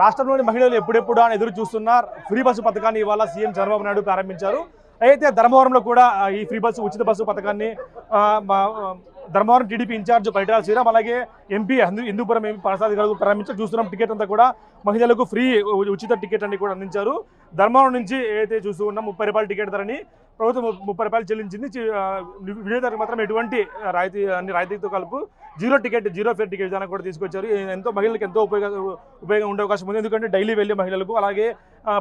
రాష్ట్రంలోని మహిళలు ఎప్పుడెప్పుడు అని ఎదురు చూస్తున్న ఫ్రీ బస్సు పథకాన్ని ఇవాళ సీఎం చంద్రబాబు నాయుడు ప్రారంభించారు. అయితే ధర్మవరంలో కూడా ఈ ఫ్రీ బస్సు ఉచిత బస్సు పథకాన్ని ధర్మవరం టీడీపీ ఇన్ఛార్జ్ పరిటాల శ్రీరామ్ అలాగే ఎంపీ హిందూపురం ఎంపీ ప్రసాద్ గారు ప్రారంభించారు. చూస్తున్నాం టికెట్ అంతా కూడా మహిళలకు ఫ్రీ ఉచిత టికెట్ అన్ని కూడా అందించారు. ధర్మవరం నుంచి ఏదైతే చూస్తూ ఉన్నాం 30 రూపాయల టికెట్ ధరని ప్రభుత్వం 30 రూపాయలు చెల్లించింది. వినియోగదారులకు మాత్రం ఎటువంటి రాయితీతో కలుపు జీరో ఫేర్ టికెట్ విధానం కూడా తీసుకొచ్చారు. ఎంతో మహిళలకు ఎంతో ఉపయోగం ఉండే అవకాశం ఉంది. ఎందుకంటే డైలీ వెళ్ళే మహిళలకు అలాగే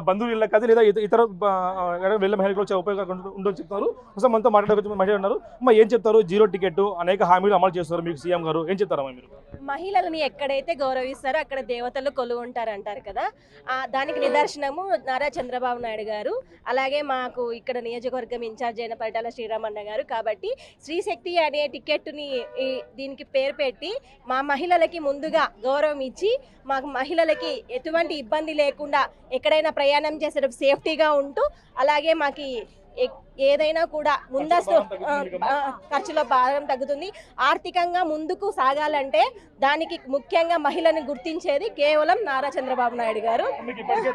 బంధువులు ఇళ్ళకి అది లేదా ఇతర వెళ్ళే మహిళలకు వచ్చే ఉపయోగాలు ఉండని చెప్తున్నారు. అసలు మనతో మాట్లాడే మహిళలు ఉన్నారు. అమ్మ ఏం చెప్తారు? జీరో టికెట్ అనేక హామీలు అమలు చేస్తారు మీకు సీఎం గారు, ఏం చెప్తారమ్మా మీరు? మహిళలని ఎక్కడైతే గౌరవిస్తారో అక్కడ దేవతలు కొలువు ఉంటారు అంటారు కదా, దానికి నిదర్శనము నారా చంద్రబాబు నాయుడు గారు, అలాగే మాకు ఇక్కడ నియోజకవర్గం ఇన్ఛార్జ్ అయిన పరిటాల శ్రీరామన్న గారు. కాబట్టి స్త్రీశక్తి అనే టికెట్ని దీనికి పేరు పెట్టి మా మహిళలకి ముందుగా గౌరవం ఇచ్చి మాకు మహిళలకి ఎటువంటి ఇబ్బంది లేకుండా ఎక్కడైనా ప్రయాణం చేసేటప్పుడు సేఫ్టీగా ఉంటూ అలాగే మాకు ఏదైనా కూడా ముందస్తు ఖర్చుల భారం తగ్గుతుంది. ఆర్థికంగా ముందుకు సాగాలంటే దానికి ముఖ్యంగా మహిళని గుర్తించేది కేవలం నారా చంద్రబాబు నాయుడు గారు.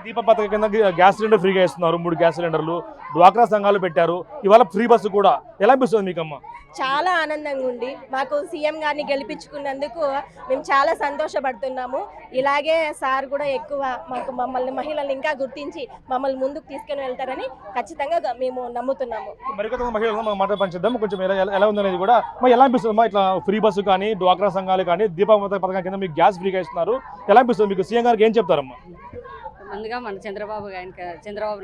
దీప పథకం కింద గ్యాస్ సిలిండర్ ఫ్రీగా ఇస్తున్నారు, 3 గ్యాస్ సిలిండర్లు, డ్వాక్రా సంఘాలు పెట్టారు. ఇవాళ ఫ్రీ బస్సు కూడా ఎలా అనిపిస్తుంది మీకమ్మా? చాలా ఆనందంగా ఉంది. మాకు సీఎం గారిని గెలిపించుకున్నందుకు మేము చాలా సంతోషపడుతున్నాము. ఇలాగే సార్ కూడా ఎక్కువ మమ్మల్ని మహిళల్ని ఇంకా గుర్తించి మమ్మల్ని ముందుకు తీసుకుని వెళ్తారని ఖచ్చితంగా మేము నమ్ముతున్నాము. మరికొంత మహిళలు మాట పంచిద్దాం కొంచెం ఎలా ఉందనేది కూడా. ఎలా అనిపిస్తుంది ఇట్లా ఫ్రీ బస్సు కానీ డ్వాక్రా సంఘాలు కానీ దీప పథకం కింద మీకు గ్యాస్ ఫ్రీగా ఇస్తున్నారు, ఎలా అనిపిస్తుంది మీకు? సీఎం గారికి ఏం చెప్తారమ్మా? ముందుగా మన చంద్రబాబు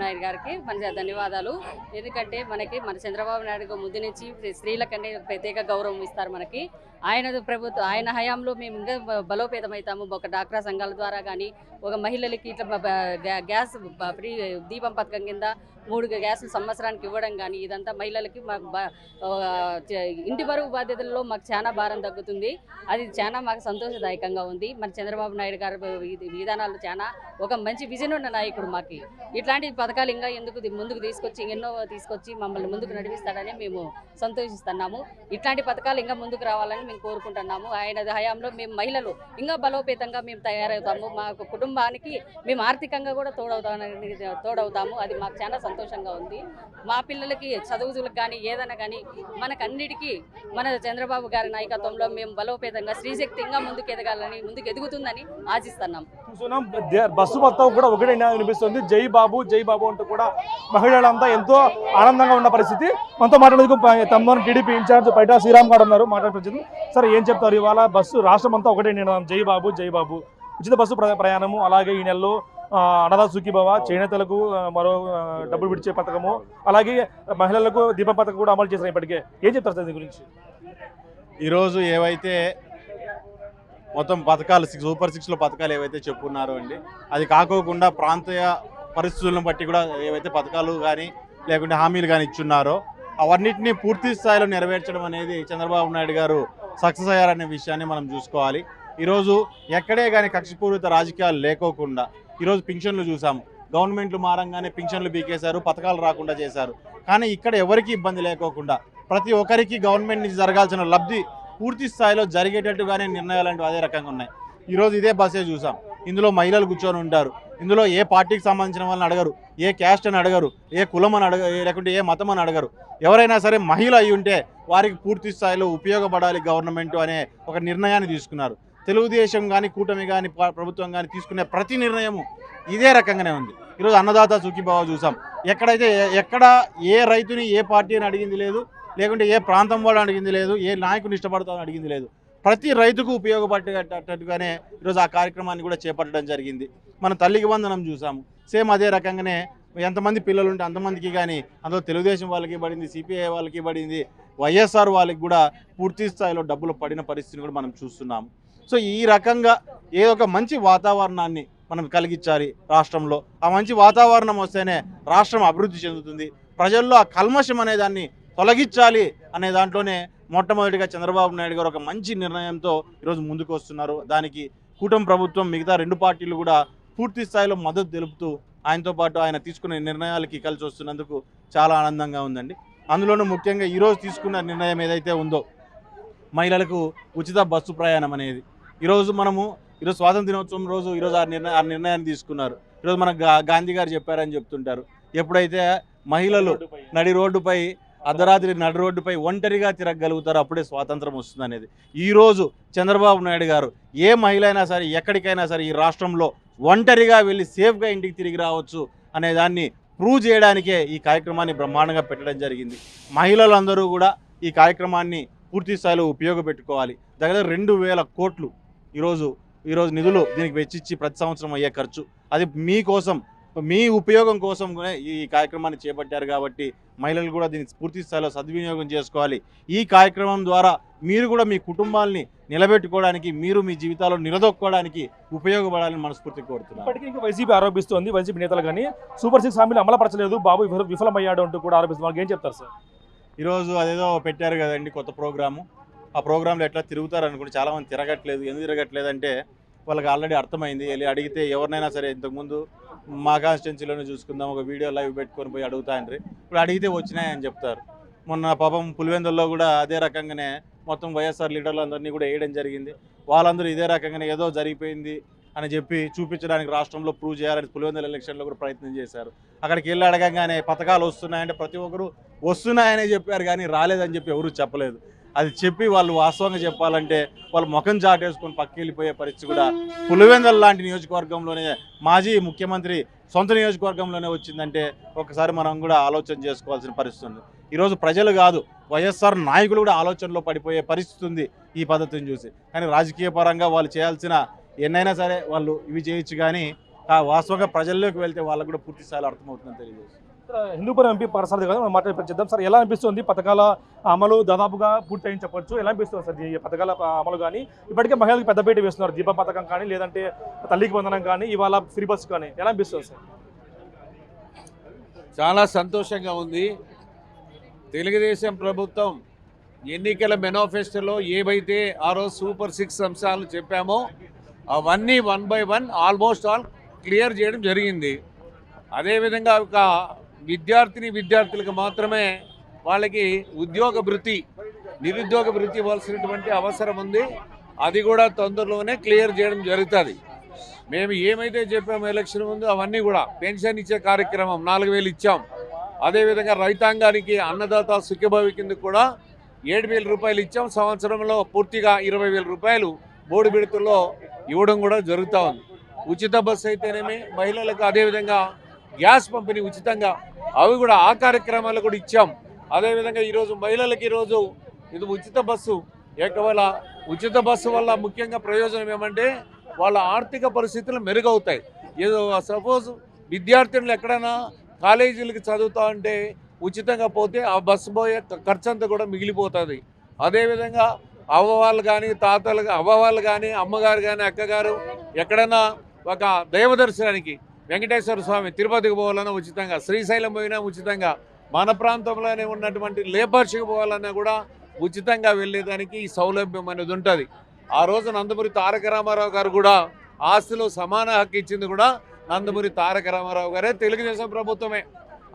నాయుడు గారికి మన ధన్యవాదాలు. ఎందుకంటే మన చంద్రబాబు నాయుడు ముందు నుంచి స్త్రీలకంటే ప్రత్యేక గౌరవం ఇస్తారు మనకి. ఆయన హయాంలో మేము ఇంకా బలోపేతమవుతాము. ఒక డాక్రా సంఘాల ద్వారా కానీ ఒక మహిళలకి ఇట్లా గ్యాస్ ఫ్రీ దీపం పథకం కింద 3 గ్యాసులు సంవత్సరానికి ఇవ్వడం కానీ ఇదంతా మహిళలకి మాకు ఇంటి బరువు బాధ్యతల్లో మాకు చాలా భారం తగ్గుతుంది. అది చాలా మాకు సంతోషదాయకంగా ఉంది. మన చంద్రబాబు నాయుడు గారి విధానాలు చాలా ఒక మంచి విజన్ ఉన్న నాయకుడు. మాకు ఇట్లాంటి పథకాలు ఇంకా ముందుకు తీసుకొచ్చి మమ్మల్ని ముందుకు నడిపిస్తాడని మేము సంతోషిస్తున్నాము. ఇట్లాంటి పథకాలు ఇంకా ముందుకు రావాలని మేము కోరుకుంటున్నాము. ఆయన హయాంలో మేము మహిళలు ఇంకా బలోపేతంగా మేము తయారవుతాము. మా కుటుంబానికి మేము ఆర్థికంగా కూడా తోడవుతాము. అది మాకు చాలా సంతోషంగా ఉంది. మా పిల్లలకి చదువులకు కానీ ఏదైనా కానీ మనకన్నిటికీ మన చంద్రబాబు గారి నాయకత్వంలో మేము బలోపేతంగా స్త్రీశక్తి ఇంకా ముందుకు ఎదుగుతుందని ఆశిస్తున్నాం. బస్సు మొత్తం కూడా ఒకటే అనిపిస్తుంది, జై బాబు జై బాబు అంటూ కూడా మహిళలంతా ఎంతో ఆనందంగా ఉన్న పరిస్థితి. మనతో మాట్లాడేందుకు తమ్ముడు టీడీపీ ఇన్ఛార్జ్ పరిటాల శ్రీరామ్ గారు ఉన్నారు, మాట్లాడుతుంది. సరే ఏం చెప్తారు? ఇవాళ బస్సు రాష్ట్రం అంతా ఒకటే నినాదం, జై బాబు జై బాబు, ఉచిత బస్సు ప్రయాణము, అలాగే ఈ నెలలో అన్నదా సుఖీభవ, చేనేతలకు మరో డబ్బులు విడిచే పథకము, అలాగే మహిళలకు దీప పథకం కూడా అమలు చేసిన ఇప్పటికే. ఏం చెప్తారు దీని గురించి? ఈరోజు ఏవైతే మొత్తం పథకాలు సూపర్ 6లో పథకాలు ఏవైతే చెప్పుకున్నారో అండి, అది కాకోకుండా ప్రాంతీయ పరిస్థితులను బట్టి కూడా ఏవైతే పథకాలు కానీ లేకుంటే హామీలు కానీ ఇచ్చున్నారో అవన్నిటినీ పూర్తి స్థాయిలో నెరవేర్చడం అనేది చంద్రబాబు నాయుడు గారు సక్సెస్ అయ్యారనే విషయాన్ని మనం చూసుకోవాలి. ఈరోజు ఎక్కడే కానీ కక్షపూరిత రాజకీయాలు లేకోకుండా ఈరోజు పింఛన్లు చూసాము. గవర్నమెంట్లు మారంగానే పింఛన్లు బీకేశారు, పథకాలు రాకుండా చేశారు. కానీ ఇక్కడ ఎవరికి ఇబ్బంది లేకోకుండా ప్రతి ఒక్కరికి గవర్నమెంట్ నుంచి జరగాల్సిన లబ్ధి పూర్తి స్థాయిలో జరిగేటట్టుగానే నిర్ణయాలు అంటే అదే రకంగా ఉన్నాయి. ఈరోజు ఇదే బస్సే చూసాం, ఇందులో మహిళలు కూర్చొని ఉంటారు. ఇందులో ఏ పార్టీకి సంబంధించిన వాళ్ళని అడగరు, ఏ క్యాస్ట్ అని అడగరు, ఏ కులం అని లేకుంటే ఏ మతం అని అడగరు. ఎవరైనా సరే మహిళ అయి ఉంటే వారికి పూర్తి స్థాయిలో ఉపయోగపడాలి గవర్నమెంట్ అనే ఒక నిర్ణయాన్ని తీసుకున్నారు. తెలుగుదేశం కానీ కూటమి కానీ ప్రభుత్వం కానీ తీసుకునే ప్రతి నిర్ణయము ఇదే రకంగానే ఉంది. ఈరోజు అన్నదాత సుఖీభవ చూసాం. ఎక్కడ ఏ రైతుని ఏ పార్టీ అని అడిగింది లేదు, లేకుంటే ఏ ప్రాంతం వాళ్ళు అడిగింది లేదు, ఏ నాయకుని ఇష్టపడతామని అడిగింది లేదు. ప్రతి రైతుకు ఉపయోగపడేటట్టుగానే ఈరోజు ఆ కార్యక్రమాన్ని కూడా చేపట్టడం జరిగింది. మన తల్లికి వందనం చూసాము, సేమ్ అదే రకంగానే ఎంతమంది పిల్లలు ఉంటే అంతమందికి కానీ అందులో తెలుగుదేశం వాళ్ళకి పడింది, సిపిఐ వాళ్ళకి పడింది, వైఎస్ఆర్ వాళ్ళకి కూడా పూర్తి స్థాయిలో డబ్బులు పడిన పరిస్థితిని కూడా మనం చూస్తున్నాము. సో ఈ రకంగా ఏదో ఒక మంచి వాతావరణాన్ని మనం కలిగించాలి రాష్ట్రంలో. ఆ మంచి వాతావరణం వస్తేనే రాష్ట్రం అభివృద్ధి చెందుతుంది. ప్రజల్లో ఆ కల్మషం అనే దాన్ని తొలగించాలి అనే దాంట్లోనే మొట్టమొదటిగా చంద్రబాబు నాయుడు గారు ఒక మంచి నిర్ణయంతో ఈరోజు ముందుకు వస్తున్నారు. దానికి కూటమి ప్రభుత్వం మిగతా 2 పార్టీలు కూడా పూర్తి స్థాయిలో మద్దతు తెలుపుతూ ఆయనతో పాటు ఆయన తీసుకునే నిర్ణయాలకి కలిసి వస్తున్నందుకు చాలా ఆనందంగా ఉందండి. అందులోనూ ముఖ్యంగా ఈరోజు తీసుకున్న నిర్ణయం ఏదైతే ఉందో మహిళలకు ఉచిత బస్సు ప్రయాణం అనేది, ఈరోజు మనము ఈరోజు స్వాతంత్ర దినోత్సవం రోజు ఈరోజు ఆ నిర్ణయాన్ని తీసుకున్నారు. ఈరోజు మన గాంధీ గారు చెప్పారని చెప్తుంటారు. ఎప్పుడైతే మహిళలు నడి రోడ్డుపై అర్ధరాత్రి నడి రోడ్డుపై ఒంటరిగా తిరగగలుగుతారు అప్పుడే స్వాతంత్రం వస్తుంది అనేది. ఈరోజు చంద్రబాబు నాయుడు గారు ఏ మహిళ అయినా సరే ఎక్కడికైనా సరే ఈ రాష్ట్రంలో ఒంటరిగా వెళ్ళి సేఫ్గా ఇంటికి తిరిగి రావచ్చు అనే దాన్ని ప్రూవ్ చేయడానికే ఈ కార్యక్రమాన్ని బ్రహ్మాండంగా పెట్టడం జరిగింది. మహిళలందరూ కూడా ఈ కార్యక్రమాన్ని పూర్తి స్థాయిలో ఉపయోగపెట్టుకోవాలి. దగ్గర 2,000 కోట్లు ఈరోజు నిధులు దీనికి వెచ్చిచ్చి ప్రతి సంవత్సరం అయ్యే ఖర్చు. అది మీకోసం మీ ఉపయోగం కోసం ఈ కార్యక్రమాన్ని చేపట్టారు కాబట్టి మహిళలు కూడా దీన్ని పూర్తి స్థాయిలో సద్వినియోగం చేసుకోవాలి. ఈ కార్యక్రమం ద్వారా మీరు కూడా మీ కుటుంబాలని నిలబెట్టుకోవడానికి, మీరు మీ జీవితాల్లో నిలదొక్కోవడానికి ఉపయోగపడాలని మనస్ఫూర్తిగా కోరుతున్నాను. ఇప్పటికీ ఇంకా వైసీపీ ఆరోపిస్తోంది, వైసీపీ నేతలు కానీ సూపర్ 6 హామీలు అమలుపరచలేదు, బాబు విఫలమయ్యాడు అంటూ కూడా ఆరోపిస్తుంది. వాళ్ళకి ఏం చెప్తారు సార్? ఈరోజు అదేదో పెట్టారు కదండి కొత్త ప్రోగ్రాము. ఆ ప్రోగ్రాంలో ఎట్లా తిరుగుతారు అనుకుంటే చాలామంది తిరగట్లేదు. ఎందుకు తిరగట్లేదు అంటే వాళ్ళకి ఆల్రెడీ అర్థమైంది. వెళ్ళి అడిగితే ఎవరినైనా సరే ఇంతకుముందు మా కాన్స్టిట్యున్సీలోనే చూసుకుందాం, ఒక వీడియో లైవ్ పెట్టుకొని పోయి అడుగుతాయండ్రి. ఇప్పుడు అడిగితే వచ్చినాయని చెప్తారు. మొన్న పాపం పులివెందుల్లో కూడా అదే రకంగానే మొత్తం వైఎస్ఆర్ లీడర్లు అందరినీ కూడా వేయడం జరిగింది. వాళ్ళందరూ ఇదే రకంగానే ఏదో జరిగిపోయింది అని చెప్పి చూపించడానికి రాష్ట్రంలో ప్రూవ్ చేయాలని పులివెందుల ఎలక్షన్లో కూడా ప్రయత్నం చేశారు. అక్కడికి వెళ్ళి అడగంగానే పథకాలు వస్తున్నాయంటే ప్రతి ఒక్కరు వస్తున్నాయనే చెప్పారు కానీ రాలేదని చెప్పి ఎవరు చెప్పలేదు. అది చెప్పి వాళ్ళు వాస్తవంగా చెప్పాలంటే వాళ్ళు ముఖం చాటేసుకొని పక్కకి వెళ్ళిపోయే పరిస్థితి కూడా పులివెందుల లాంటి నియోజకవర్గంలోనే మాజీ ముఖ్యమంత్రి సొంత నియోజకవర్గంలోనే వచ్చిందంటే ఒకసారి మనం కూడా ఆలోచన చేసుకోవాల్సిన పరిస్థితి ఉంది. ఈరోజు ప్రజలు కాదు, వైఎస్ఆర్ నాయకులు కూడా ఆలోచనలో పడిపోయే పరిస్థితి ఉంది ఈ పద్ధతిని చూసి. కానీ రాజకీయ పరంగా వాళ్ళు చేయాల్సిన ఎన్నైనా సరే వాళ్ళు ఇవి చేయొచ్చు, కానీ వాస్తవంగా ప్రజల్లోకి వెళ్తే వాళ్ళకు కూడా పూర్తి స్థాయిలో అర్థమవుతుందని తెలియజేస్తుంది. హిందూపురం ఎంపీ పరసారథి కదా మనం మాట్లాడిద్దాం సార్. ఎలా అనిపిస్తుంది పథకాల అమలు దాదాపుగా పూర్తయింది చెప్పొచ్చు, ఎలా అనిపిస్తుంది సార్ ఈ పథకాల అమలు? కానీ ఇప్పటికే మహిళలకు పెద్దపీట వేస్తున్నారు, దీపం పథకం కానీ లేదంటే తల్లికి వందనం కానీ ఇవాళ ఫ్రీ బస్సు కానీ, ఎలా అనిపిస్తుంది సార్? చాలా సంతోషంగా ఉంది. తెలుగుదేశం ప్రభుత్వం ఎన్నికల మేనిఫెస్టోలో ఏవైతే ఆ రోజు సూపర్ 6 అంశాలు చెప్పామో అవన్నీ 1 by 1 ఆల్మోస్ట్ ఆల్ క్లియర్ చేయడం జరిగింది. అదేవిధంగా ఒక విద్యార్థులకు మాత్రమే వాళ్ళకి ఉద్యోగ భృతి, నిరుద్యోగ భృతి ఇవ్వాల్సినటువంటి అవసరం ఉంది. అది కూడా తొందరలోనే క్లియర్ చేయడం జరుగుతుంది. మేము ఏమైతే చెప్పామో ఎలక్షన్ ముందు అవన్నీ కూడా పెన్షన్ ఇచ్చే కార్యక్రమం 4,000 ఇచ్చాం. అదేవిధంగా రైతాంగానికి అన్నదాత సుఖభావి కింద కూడా 7,000 రూపాయలు ఇచ్చాం. సంవత్సరంలో పూర్తిగా 20,000 రూపాయలు 3 విడతల్లో ఇవ్వడం కూడా జరుగుతూ ఉంది. ఉచిత బస్సు అయితేనేమి, మహిళలకు అదేవిధంగా గ్యాస్ పంపిణీ ఉచితంగా, అవి కూడా ఆ కార్యక్రమాలు కూడా ఇచ్చాం. అదేవిధంగా ఈరోజు మహిళలకి ఈరోజు ఇది ఉచిత బస్సు. ఒకవేళ ఉచిత బస్సు వల్ల ముఖ్యంగా ప్రయోజనం ఏమంటే వాళ్ళ ఆర్థిక పరిస్థితులు మెరుగవుతాయి. ఏదో సపోజ్ విద్యార్థులు ఎక్కడైనా కాలేజీలకి చదువుతా ఉంటే ఉచితంగా పోతే ఆ బస్సు పోయే ఖర్చు అంతా కూడా మిగిలిపోతుంది. అదేవిధంగా అవ్వవాళ్ళు కానీ అవ్వవాళ్ళు కానీ అమ్మగారు కానీ అక్కగారు ఎక్కడైనా ఒక దైవ దర్శనానికి వెంకటేశ్వర స్వామి తిరుపతికి పోవాలన్నా ఉచితంగా, శ్రీశైలం పోయినా ఉచితంగా, మన ప్రాంతంలోనే ఉన్నటువంటి లేపర్షికి పోవాలన్నా కూడా ఉచితంగా వెళ్ళేదానికి ఈ సౌలభ్యం అనేది ఉంటుంది. ఆ రోజు నందమూరి తారక రామారావు గారు కూడా ఆస్తిలో సమాన హక్కు ఇచ్చింది కూడా నందమూరి తారక రామారావు గారే, తెలుగుదేశం ప్రభుత్వమే.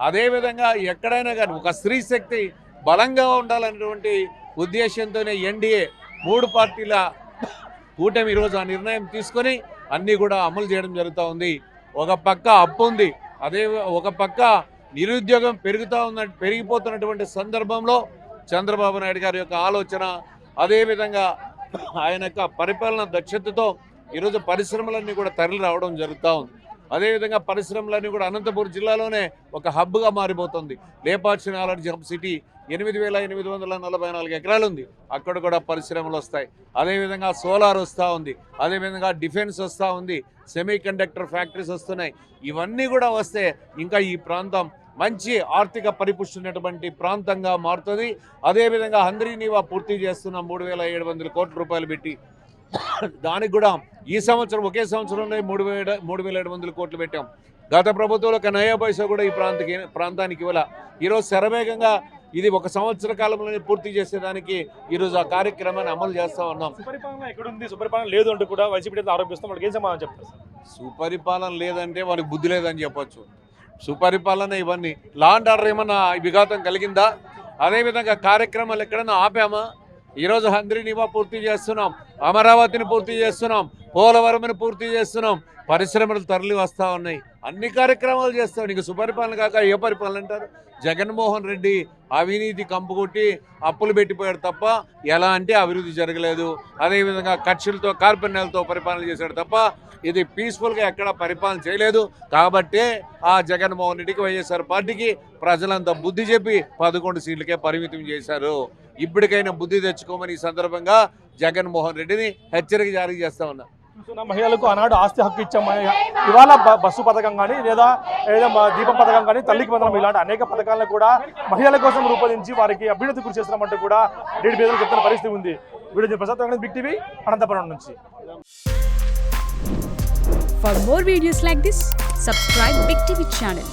అదేవిధంగా ఎక్కడైనా కానీ ఒక స్త్రీ శక్తి బలంగా ఉండాలనేటువంటి ఉద్దేశంతోనే ఎన్డీఏ 3 పార్టీల కూటమి ఈరోజు ఆ నిర్ణయం తీసుకొని అన్నీ కూడా అమలు చేయడం జరుగుతూ ఉంది. ఒక పక్క అప్పు ఉంది, అదే ఒక పక్క నిరుద్యోగం పెరిగిపోతున్నటువంటి సందర్భంలో చంద్రబాబు నాయుడు గారి యొక్క ఆలోచన, అదేవిధంగా ఆయన యొక్క పరిపాలన దక్షతతో ఈరోజు పరిశ్రమలన్నీ కూడా తరలి రావడం జరుగుతూ ఉంది. అదేవిధంగా పరిశ్రమలన్నీ కూడా అనంతపురం జిల్లాలోనే ఒక హబ్గా మారిపోతుంది. లేపాక్షి నాలెడ్జ్ హబ్ సిటీ 8,844 ఎకరాలు ఉంది, అక్కడ కూడా పరిశ్రమలు వస్తాయి. అదేవిధంగా సోలార్ వస్తూ ఉంది, అదేవిధంగా డిఫెన్స్ వస్తూ ఉంది, సెమీ కండక్టర్ ఫ్యాక్టరీస్ వస్తున్నాయి. ఇవన్నీ కూడా వస్తే ఇంకా ఈ ప్రాంతం మంచి ఆర్థిక పరిపుష్టి ఉన్నటువంటి ప్రాంతంగా మారుతుంది. అదేవిధంగా హంద్రీనీవా పూర్తి చేస్తున్నాం 3,700 కోట్ల రూపాయలు పెట్టి. దానికి కూడా ఈ సంవత్సరం ఒకే సంవత్సరంలో 3,700 కోట్లు పెట్టాం. గత ప్రభుత్వంలో ఒక నయా పైసా కూడా ఈ ప్రాంతానికి ఇవ్వాల. ఈరోజు శరవేగంగా ఇది 1 సంవత్సర కాలంలోనే పూర్తి చేసేదానికి ఈరోజు ఆ కార్యక్రమాన్ని అమలు చేస్తూ ఉన్నాం. సుపరిపాలన ఎక్కడుంది, సుపరిపాలన లేదు అంటూ కూడా వైసీపీ ఆరోపిస్తాం. వాళ్ళకి ఏం సమాధానం చెప్తారు? సుపరిపాలన లేదంటే వారికి బుద్ధి లేదని చెప్పొచ్చు. సుపరిపాలన ఇవన్నీ లా అండ్ ఆర్డర్ ఏమన్నా విఘాతం కలిగిందా? అదేవిధంగా కార్యక్రమాలు ఎక్కడైనా ఆపామా? ఈరోజు హంద్రీనీవా పూర్తి చేస్తున్నాం, అమరావతిని పూర్తి చేస్తున్నాం, పోలవరంని పూర్తి చేస్తున్నాం, పరిశ్రమలు తరలి వస్తూ ఉన్నాయి, అన్ని కార్యక్రమాలు చేస్తాం. నీకు సుపరిపాలన కాక ఏ పరిపాలన అంటారు? జగన్మోహన్ రెడ్డి అవినీతి కంపు కొట్టి అప్పులు పెట్టిపోయాడు తప్ప ఎలాంటి అభివృద్ధి జరగలేదు. అదేవిధంగా కక్షలతో కార్పణ్యాలతో పరిపాలన చేశాడు తప్ప ఇది పీస్ఫుల్గా ఎక్కడ పరిపాలన చేయలేదు. కాబట్టే ఆ జగన్మోహన్ రెడ్డికి వైఎస్ఆర్ పార్టీకి ప్రజలంతా బుద్ధి చెప్పి 11 సీట్లకే పరిమితం చేశారు. ఇప్పటికైనా బుద్ధి తెచ్చుకోమని ఈ సందర్భంగా జగన్మోహన్ రెడ్డిని హెచ్చరిక జారీ చేస్తా ఉన్నా. చూస్తున్న మహిళలకు ఆనాడు ఆస్తి హక్కు ఇచ్చాం, ఇవాళ బస్సు పథకం కానీ లేదా దీపం పథకం కానీ, తల్లికి వందనం ఇలాంటి అనేక పథకాలను కూడా మహిళల కోసం రూపొందించి వారికి అభ్యున్నతి కృషి చేస్తున్నామంటూ కూడా టీడీపీ నేతలు చెప్తున్న పరిస్థితి ఉంది. Video Prasad, Big TV, Anantapuram నుంచి. For more videos like this, subscribe Big TV channel.